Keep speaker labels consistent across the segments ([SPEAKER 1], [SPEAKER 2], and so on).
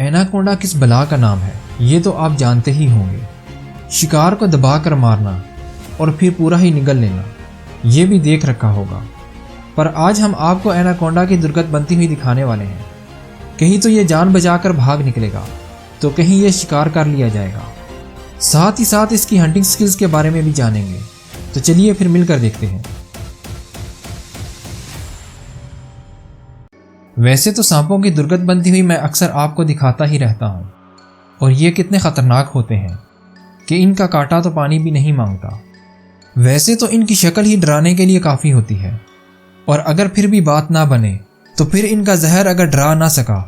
[SPEAKER 1] ایناکونڈا کس بلا کا نام ہے یہ تو آپ جانتے ہی ہوں گے۔ شکار کو دبا کر مارنا اور پھر پورا ہی نگل لینا، یہ بھی دیکھ رکھا ہوگا۔ پر آج ہم آپ کو ایناکونڈا کی درگت بنتی ہوئی دکھانے والے ہیں۔ کہیں تو یہ جان بچا کر بھاگ نکلے گا تو کہیں یہ شکار کر لیا جائے گا۔ ساتھ ہی ساتھ اس کی ہنٹنگ سکلز کے بارے میں بھی جانیں گے، تو چلیے پھر مل کر دیکھتے ہیں۔ ویسے تو سانپوں کی درگت بنتی ہوئی میں اکثر آپ کو دکھاتا ہی رہتا ہوں، اور یہ کتنے خطرناک ہوتے ہیں کہ ان کا کاٹا تو پانی بھی نہیں مانگتا۔ ویسے تو ان کی شکل ہی ڈرانے کے لیے کافی ہوتی ہے، اور اگر پھر بھی بات نہ بنے تو پھر ان کا زہر اگر ڈرا نہ سکا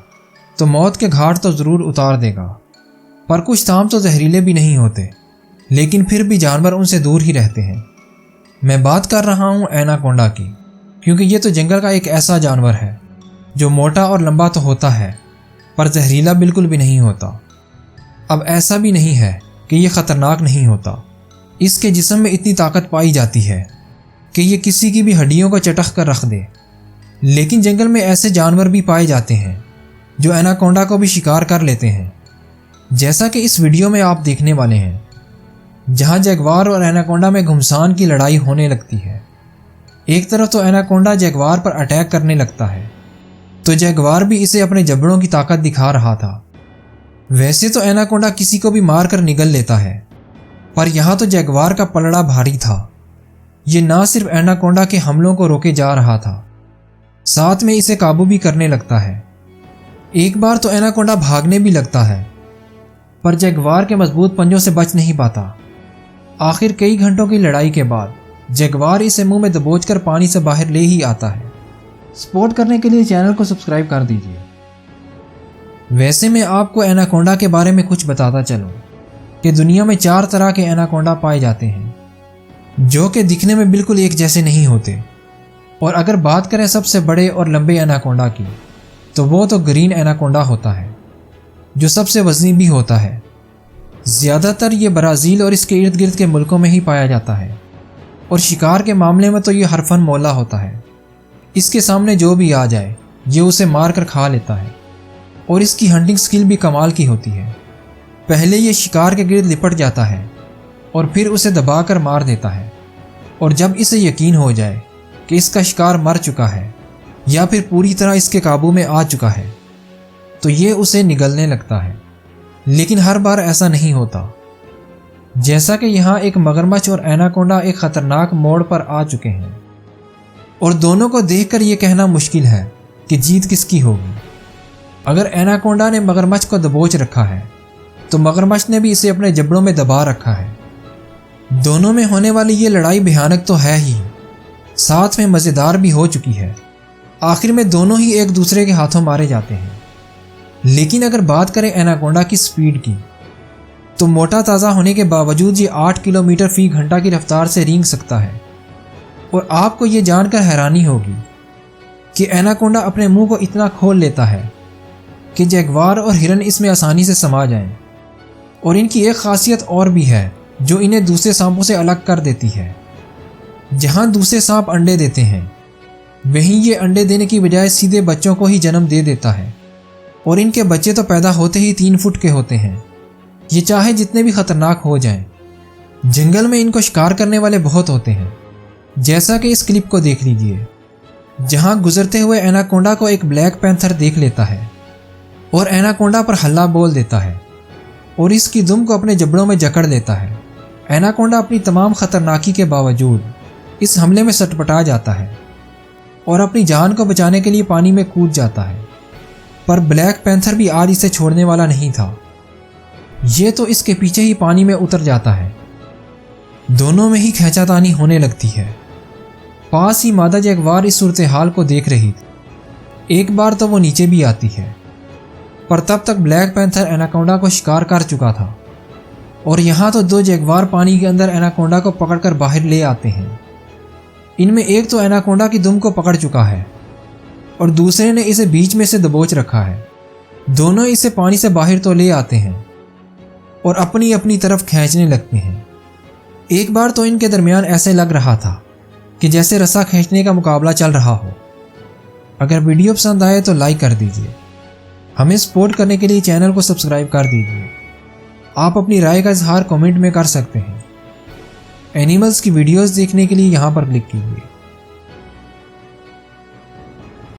[SPEAKER 1] تو موت کے گھاٹ تو ضرور اتار دے گا۔ پر کچھ سانپ تو زہریلے بھی نہیں ہوتے، لیکن پھر بھی جانور ان سے دور ہی رہتے ہیں۔ میں بات کر رہا ہوں ایناکونڈا کی، کیونکہ یہ تو جنگل کا ایک ایسا جانور ہے جو موٹا اور لمبا تو ہوتا ہے پر زہریلا بالکل بھی نہیں ہوتا۔ اب ایسا بھی نہیں ہے کہ یہ خطرناک نہیں ہوتا، اس کے جسم میں اتنی طاقت پائی جاتی ہے کہ یہ کسی کی بھی ہڈیوں کو چٹخ کر رکھ دے۔ لیکن جنگل میں ایسے جانور بھی پائے جاتے ہیں جو ایناکونڈا کو بھی شکار کر لیتے ہیں، جیسا کہ اس ویڈیو میں آپ دیکھنے والے ہیں، جہاں جیگوار اور ایناکونڈا میں گھمسان کی لڑائی ہونے لگتی ہے۔ ایک طرف تو ایناکونڈا جیگوار پر اٹیک کرنے لگتا ہے تو جیگوار بھی اسے اپنے جبڑوں کی طاقت دکھا رہا تھا۔ ویسے تو ایناکونڈا کسی کو بھی مار کر نگل لیتا ہے، پر یہاں تو جیگوار کا پلڑا بھاری تھا۔ یہ نہ صرف ایناکونڈا کے حملوں کو روکے جا رہا تھا، ساتھ میں اسے قابو بھی کرنے لگتا ہے۔ ایک بار تو ایناکونڈا بھاگنے بھی لگتا ہے، پر جیگوار کے مضبوط پنجوں سے بچ نہیں پاتا۔ آخر کئی گھنٹوں کی لڑائی کے بعد جیگوار اسے منہ میں دبوچ کر پانی سے باہر لے ہی آتا ہے۔ سپورٹ کرنے کے لیے چینل کو سبسکرائب کر دیجیے۔ ویسے میں آپ کو ایناکونڈا کے بارے میں کچھ بتاتا چلوں کہ دنیا میں 4 طرح کے ایناکونڈا پائے جاتے ہیں جو کہ دکھنے میں بالکل ایک جیسے نہیں ہوتے۔ اور اگر بات کریں سب سے بڑے اور لمبے ایناکونڈا کی تو وہ تو گرین ایناکونڈا ہوتا ہے، جو سب سے وزنی بھی ہوتا ہے۔ زیادہ تر یہ برازیل اور اس کے ارد گرد کے ملکوں میں ہی پایا جاتا ہے، اور شکار کے معاملے میں تو یہ حرفن مولا ہوتا ہے۔ اس کے سامنے جو بھی آ جائے یہ اسے مار کر کھا لیتا ہے، اور اس کی ہنٹنگ سکل بھی کمال کی ہوتی ہے۔ پہلے یہ شکار کے گرد لپٹ جاتا ہے اور پھر اسے دبا کر مار دیتا ہے، اور جب اسے یقین ہو جائے کہ اس کا شکار مر چکا ہے یا پھر پوری طرح اس کے قابو میں آ چکا ہے تو یہ اسے نگلنے لگتا ہے۔ لیکن ہر بار ایسا نہیں ہوتا، جیسا کہ یہاں ایک مگرمچھ اور ایناکونڈا ایک خطرناک موڑ پر آ چکے ہیں، اور دونوں کو دیکھ کر یہ کہنا مشکل ہے کہ جیت کس کی ہوگی۔ اگر ایناکونڈا نے مگرمچھ کو دبوچ رکھا ہے تو مگرمچھ نے بھی اسے اپنے جبڑوں میں دبا رکھا ہے۔ دونوں میں ہونے والی یہ لڑائی بھیانک تو ہے ہی، ساتھ میں مزیدار بھی ہو چکی ہے۔ آخر میں دونوں ہی ایک دوسرے کے ہاتھوں مارے جاتے ہیں۔ لیکن اگر بات کریں ایناکونڈا کی سپیڈ کی تو موٹا تازہ ہونے کے باوجود یہ 8 کلومیٹر فی گھنٹہ کی رفتار سے رینگ سکتا ہے۔ اور آپ کو یہ جان کر حیرانی ہوگی کہ ایناکونڈا اپنے منہ کو اتنا کھول لیتا ہے کہ جیگوار اور ہرن اس میں آسانی سے سما جائیں۔ اور ان کی ایک خاصیت اور بھی ہے جو انہیں دوسرے سانپوں سے الگ کر دیتی ہے۔ جہاں دوسرے سانپ انڈے دیتے ہیں وہیں یہ انڈے دینے کی بجائے سیدھے بچوں کو ہی جنم دے دیتا ہے، اور ان کے بچے تو پیدا ہوتے ہی 3 فٹ کے ہوتے ہیں۔ یہ چاہے جتنے بھی خطرناک ہو جائیں، جنگل میں ان کو شکار کرنے والے بہت ہوتے ہیں، جیسا کہ اس کلپ کو دیکھ لیجئے، جہاں گزرتے ہوئے ایناکونڈا کو ایک بلیک پینتھر دیکھ لیتا ہے اور ایناکونڈا پر ہلہ بول دیتا ہے اور اس کی دم کو اپنے جبڑوں میں جکڑ لیتا ہے۔ ایناکونڈا اپنی تمام خطرناکی کے باوجود اس حملے میں سٹپٹا جاتا ہے اور اپنی جان کو بچانے کے لیے پانی میں کود جاتا ہے، پر بلیک پینتھر بھی آج اسے چھوڑنے والا نہیں تھا۔ یہ تو اس کے پیچھے ہی پانی میں اتر جاتا ہے۔ دونوں میں ہی کھینچا تانی ہونے لگتی ہے۔ پاس ہی مادہ جیگوار اس صورتحال کو دیکھ رہی تھی۔ ایک بار تو وہ نیچے بھی آتی ہے، پر تب تک بلیک پینتھر ایناکونڈا کو شکار کر چکا تھا، اور یہاں تو 2 جیگوار پانی کے اندر ایناکونڈا کو پکڑ کر باہر لے آتے ہیں۔ ان میں ایک تو ایناکونڈا کی دم کو پکڑ چکا ہے اور دوسرے نے اسے بیچ میں سے دبوچ رکھا ہے۔ دونوں اسے پانی سے باہر تو لے آتے ہیں اور اپنی اپنی طرف کھینچنے لگتے ہیں۔ ایک بار تو ان کے درمیان ایسے لگ رہا تھا کہ جیسے رسا کھینچنے کا مقابلہ چل رہا ہو۔ اگر ویڈیو پسند آئے تو لائک کر دیجیے ہمیں سپورٹ کرنے کے لیے چینل کو سبسکرائب کر دیجیے۔ آپ اپنی رائے کا اظہار کمنٹ میں کر سکتے ہیں۔ اینیملز کی ویڈیوز دیکھنے کے لیے یہاں پر کلک کیجیے۔